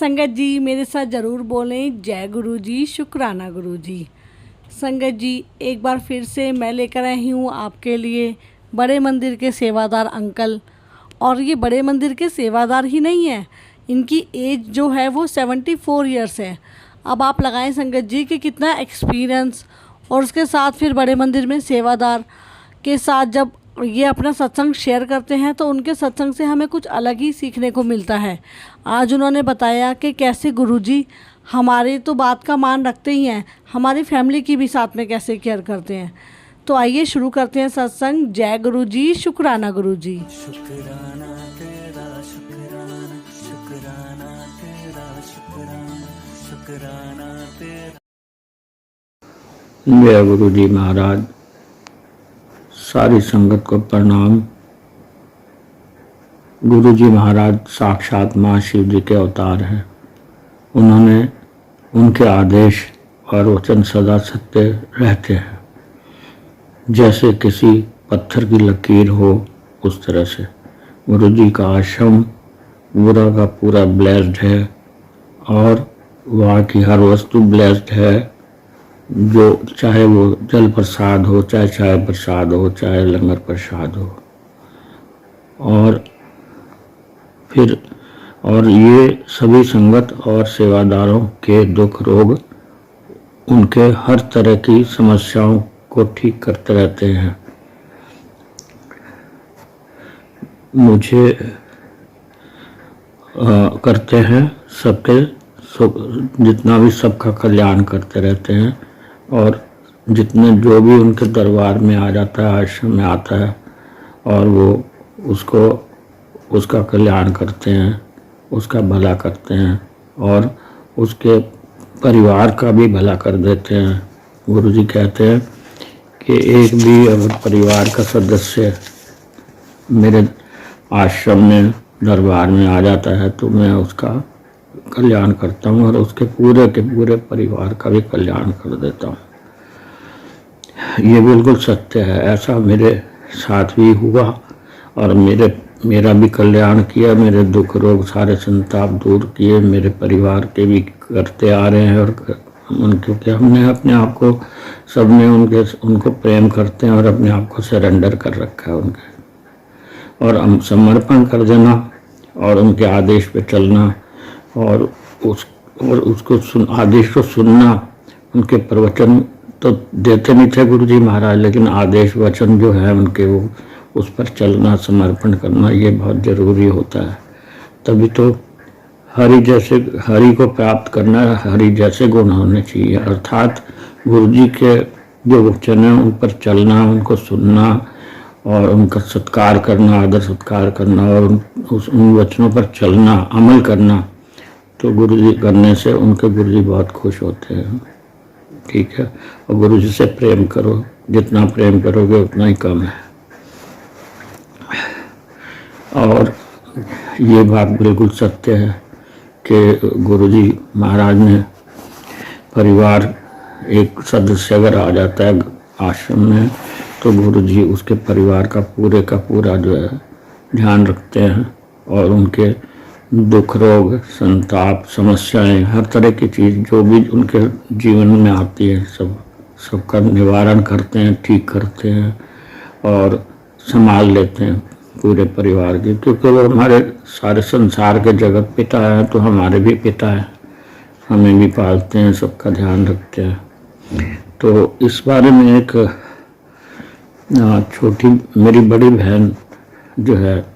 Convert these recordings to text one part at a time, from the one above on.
संगत जी मेरे साथ ज़रूर बोलें जय गुरु जी, शुक्राना गुरु जी। संगत जी एक बार फिर से मैं लेकर आई हूँ आपके लिए बड़े मंदिर के सेवादार अंकल। और ये बड़े मंदिर के सेवादार ही नहीं हैं, इनकी एज जो है वो 74 ईयर्स है। अब आप लगाएं संगत जी कि कितना एक्सपीरियंस। और उसके साथ फिर बड़े मंदिर में सेवादार के साथ जब ये अपना सत्संग शेयर करते हैं तो उनके सत्संग से हमें कुछ अलग ही सीखने को मिलता है। आज उन्होंने बताया कि कैसे गुरुजी हमारी तो बात का मान रखते ही हैं, हमारी फैमिली की भी साथ में कैसे केयर करते हैं। तो आइए शुरू करते हैं सत्संग। जय गुरु जी, शुक्राना गुरु जी। शुक्राना तेरा शुक्राना, शुक्राना तेरा शुक्राना, शुक्राना तेरा। जय गुरु जी महाराज। सारी संगत को प्रणाम। गुरु जी महाराज साक्षात माँ शिव जी के अवतार हैं। उन्होंने उनके आदेश और वचन सदा सत्य रहते हैं। जैसे किसी पत्थर की लकीर हो उस तरह से गुरु जी का आश्रम पूरा का पूरा ब्लेस्ड है और वहाँ की हर वस्तु ब्लेस्ड है। जो चाहे वो जल प्रसाद हो, चाहे चाय प्रसाद हो, चाहे लंगर प्रसाद हो। और ये सभी संगत और सेवादारों के दुख रोग, उनके हर तरह की समस्याओं को ठीक करते रहते हैं। मुझे करते हैं सबके जितना भी सबका कल्याण करते रहते हैं। और जितने जो भी उनके दरबार में आ जाता है, आश्रम में आता है, और वो उसका कल्याण करते हैं, उसका भला करते हैं और उसके परिवार का भी भला कर देते हैं। गुरु जी कहते हैं कि एक भी अगर परिवार का सदस्य मेरे आश्रम में दरबार में आ जाता है तो मैं उसका कल्याण करता हूँ और उसके पूरे के पूरे परिवार का भी कल्याण कर देता हूँ। ये बिल्कुल सत्य है। ऐसा मेरे साथ भी हुआ और मेरा भी कल्याण किया, मेरे दुख रोग सारे संताप दूर किए, मेरे परिवार के भी करते आ रहे हैं। और क्योंकि हमने अपने आप को सबने उनको प्रेम करते हैं और अपने आप को सरेंडर कर रखा है उनके, और हम समर्पण कर देना और उनके आदेश पे चलना और उसको आदेश को सुनना। उनके प्रवचन तो देते नहीं थे गुरु जी महाराज, लेकिन आदेश वचन जो है उनके, वो उस पर चलना, समर्पण करना, ये बहुत ज़रूरी होता है। तभी तो हरि को प्राप्त करना, हरि जैसे गुण होने चाहिए। अर्थात गुरु जी के जो वचन हैं उन पर चलना, उनको सुनना और उनका सत्कार करना, आदर सत्कार करना और उन वचनों पर चलना, अमल करना। तो गुरु जी करने से उनके गुरु जी बहुत खुश होते हैं। ठीक है। और गुरु जी से प्रेम करो, जितना प्रेम करोगे उतना ही कम है। और ये बात बिल्कुल सत्य है कि गुरु जी महाराज ने परिवार, एक सदस्य अगर आ जाता है आश्रम में तो गुरु जी उसके परिवार का पूरा जो है ध्यान रखते हैं और उनके दुख रोग, संताप, समस्याएं, हर तरह की चीज़ जो भी उनके जीवन में आती है सबका निवारण करते हैं, ठीक करते हैं और संभाल लेते हैं पूरे परिवार के। क्योंकि वो हमारे सारे संसार के जगत पिता हैं तो हमारे भी पिता हैं, हमें भी पालते हैं, सबका ध्यान रखते हैं। तो इस बारे में एक छोटी मेरी बड़ी बहन जो है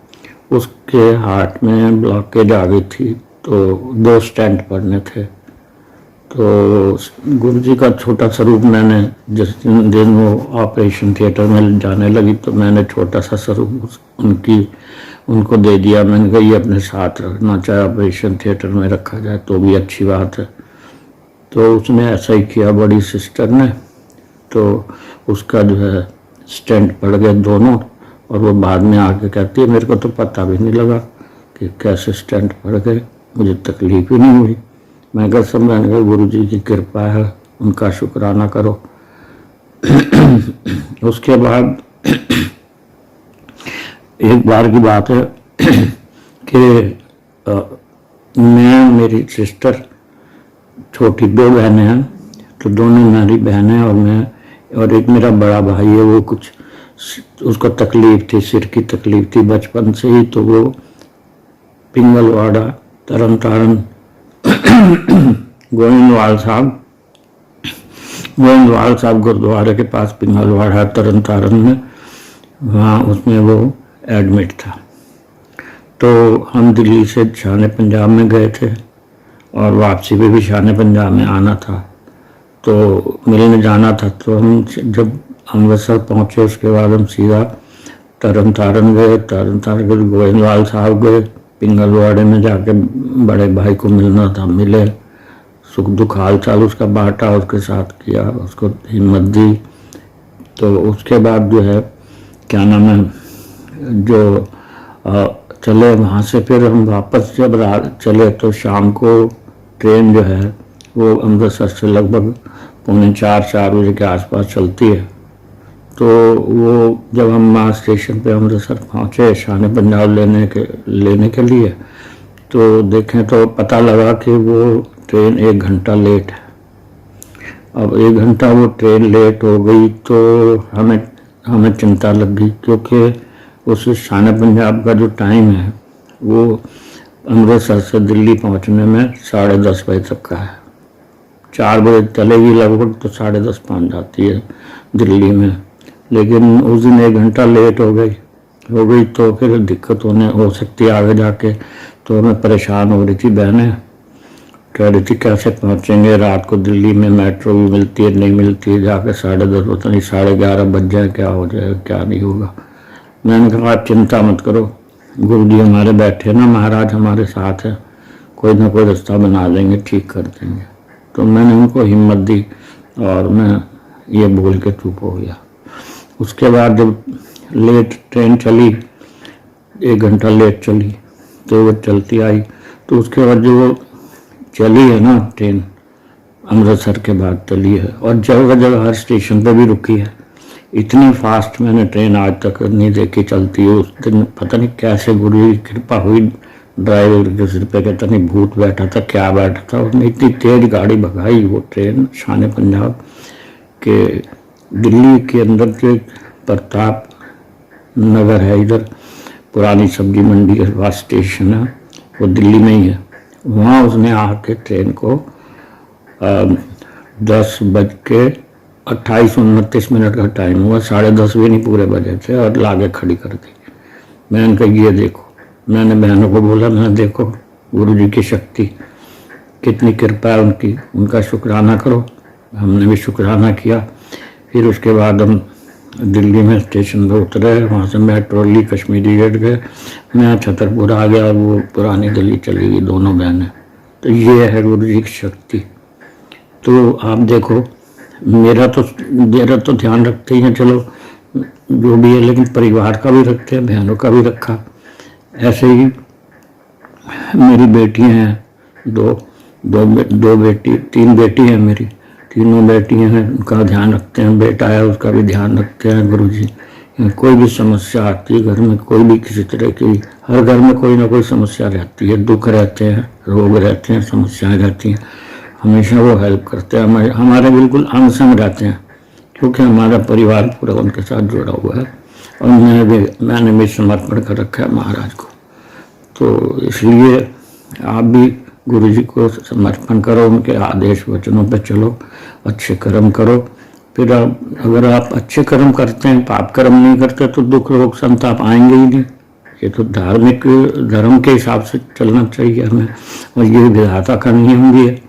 उसके हार्ट में ब्लॉकेज आ गई थी, तो 2 स्टेंट पड़ने थे। तो गुरु जी का छोटा स्वरूप मैंने जिस दिन वो ऑपरेशन थिएटर में जाने लगी तो मैंने छोटा सा स्वरूप उनको दे दिया। मैंने कहा ये अपने साथ रखना, चाहे ऑपरेशन थिएटर में रखा जाए तो भी अच्छी बात है। तो उसने ऐसा ही किया, बड़ी सिस्टर ने। तो उसका जो है स्टेंट पड़ गए दोनों, और वो बाद में आके कहती है मेरे को तो पता भी नहीं लगा कि कैसे स्टेंट पड़ गए, मुझे तकलीफ ही नहीं हुई। मैं कहा सब, मैंने कहा गुरु जी की कृपा है, उनका शुक्राना करो। उसके बाद एक बार की बात है कि मैं, मेरी सिस्टर, छोटी 2 बहनें हैं, तो दोनों मेरी बहनें और मैं, और एक मेरा बड़ा भाई है, वो कुछ उसको तकलीफ थी, सिर की तकलीफ थी बचपन से ही, तो वो पिंगलवाड़ा, तरन तारण, गोविंदवाल साहब गुरुद्वारे के पास पिंगलवाड़ा तरन तारण में, वहाँ उसमें वो एडमिट था। तो हम दिल्ली से शान पंजाब में गए थे और वापसी पे भी शान पंजाब में आना था, तो मिलने जाना था। तो हम जब अमृतसर पहुँचे उसके बाद हम सीधा तरन तारण गए, तरन तारण गोविंदवाल साहब गए, पिंगलवाड़े में जाके बड़े भाई को मिलना था, मिले, सुख दुख हाल चाल उसका बांटा, उसके साथ किया, उसको हिम्मत दी। तो उसके बाद जो है क्या नाम है, जो चले वहाँ से, फिर हम वापस जब रात चले तो शाम को ट्रेन जो है वो अमृतसर से लगभग 3:45-4 बजे के आसपास चलती है। तो वो जब हम वहाँ स्टेशन पे अमृतसर पहुँचे शान पंजाब लेने के लिए, तो देखें तो पता लगा कि वो ट्रेन 1 घंटा लेट है। अब 1 घंटा वो ट्रेन लेट हो गई तो हमें चिंता लग गई, क्योंकि उस शान पंजाब का जो टाइम है वो अमृतसर से दिल्ली पहुंचने में 10:30 बजे तक का है। 4 बजे चलेगी लगभग तो 10:30 पहुंच जाती है दिल्ली में, लेकिन उस दिन 1 घंटा लेट हो गई तो फिर दिक्कत हो सकती है आगे जाके। तो हमें परेशान हो रही थी बहनें, कह रही थी कैसे पहुंचेंगे रात को दिल्ली में, मेट्रो भी मिलती है नहीं मिलती है, जाके 10:30 पता नहीं 11:30 बज जाए, क्या हो जाए क्या नहीं होगा। मैंने कहा आप चिंता मत करो, गुरु जी हमारे बैठे ना, महाराज हमारे साथ है, कोई ना कोई रास्ता बना देंगे, ठीक कर देंगे। तो मैंने उनको हिम्मत दी और मैं ये बोल के चुप हो गया। उसके बाद जब लेट ट्रेन चली, 1 घंटा लेट चली, तो वो चलती आई, तो उसके बाद जो चली है ना ट्रेन, अमृतसर के बाद चली है और जगह जगह हर स्टेशन पे भी रुकी है। इतनी फास्ट मैंने ट्रेन आज तक नहीं देखी चलती है। उस दिन पता नहीं कैसे गुरु की कृपा हुई, ड्राइवर के सिर पे कहता नहीं भूत बैठा था क्या बैठा था, उसने इतनी तेज गाड़ी भगाई वो ट्रेन शान पंजाब के। दिल्ली के अंदर जो प्रताप नगर है, इधर पुरानी सब्जी मंडी के पास स्टेशन है, वो दिल्ली में ही है, वहाँ उसने आके ट्रेन को 10:28-29 का टाइम हुआ, 10:30 भी नहीं पूरे बजे थे, और लागे खड़ी कर दी। मैंने कहा ये देखो, मैंने बहनों को बोला मैंने देखो गुरु जी की शक्ति, कितनी कृपा है उनकी, उनका शुक्राना करो। हमने भी शुक्राना किया। फिर उसके बाद हम दिल्ली में स्टेशन पर उतरे, वहाँ से मेट्रो ली, कश्मीरी गेट गए, मैं छतरपुर आ गया, वो पुरानी दिल्ली चली गई दोनों बहनें। तो ये है गुरु जी की शक्ति। तो आप देखो, मेरा तो ध्यान रखते ही हैं, चलो जो भी है, लेकिन परिवार का भी रखते हैं, बहनों का भी रखा। ऐसे ही मेरी बेटियां हैं, दो बेटी, 3 बेटी हैं मेरी, तीनों बेटियां हैं, उनका ध्यान रखते हैं। बेटा है उसका भी ध्यान रखते हैं गुरु जी। कोई भी समस्या आती है घर में, कोई भी किसी तरह की, हर घर में कोई ना कोई समस्या रहती है, दुख रहते हैं, रोग रहते हैं, समस्याएं रहती हैं, हमेशा वो हेल्प करते हैं, हमारे बिल्कुल अंग संग रहते हैं, क्योंकि हमारा परिवार पूरा उनके साथ जुड़ा हुआ है। और मैंने भी समर्पण कर रखा है महाराज को। तो इसलिए आप भी गुरु जी को समर्पण करो, उनके आदेश वचनों पर चलो, अच्छे कर्म करो। फिर अगर आप अच्छे कर्म करते हैं, पाप कर्म नहीं करते, तो दुख रोग संताप आएंगे ही नहीं। ये तो धर्म के हिसाब से चलना चाहिए हमें, और ये विधाता का नियम भी है।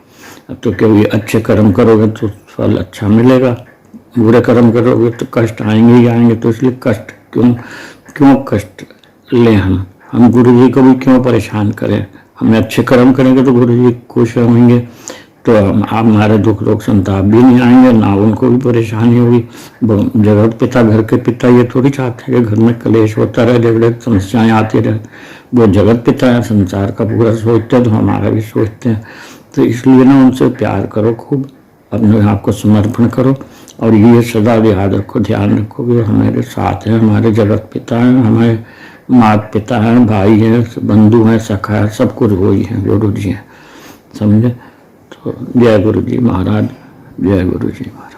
अब तो क्योंकि अच्छे कर्म करोगे तो फल अच्छा मिलेगा, बुरे कर्म करोगे तो कष्ट आएंगे ही आएंगे। तो इसलिए कष्ट क्यों कष्ट लें हम गुरु जी को भी क्यों परेशान करें। हमें अच्छे कर्म करेंगे तो गुरु जी खुश होंगे, तो हमारे दुख रोग संताप भी नहीं आएंगे, ना उनको भी परेशानी होगी। जगत पिता, घर के पिता ये थोड़ी चाहते हैं कि घर में कलेश होता रहे, झगड़े समस्याएं आती रहे। वो जगत पिता है, संसार का पूरा सोचते हैं, तो हमारा भी सोचते हैं। तो इसलिए ना उनसे प्यार करो, खूब अपने आप को समर्पण करो, और ये सदा याद रखो, ध्यान रखो कि हमारे साथ हैं, हमारे जगत पिता हैं, हमें माता पिता हैं, भाई हैं, बंधु हैं, सखा है, सब कुछ वही हैं, गुरु जी हैं, समझे। तो जय गुरु जी महाराज, जय गुरु जी महाराज।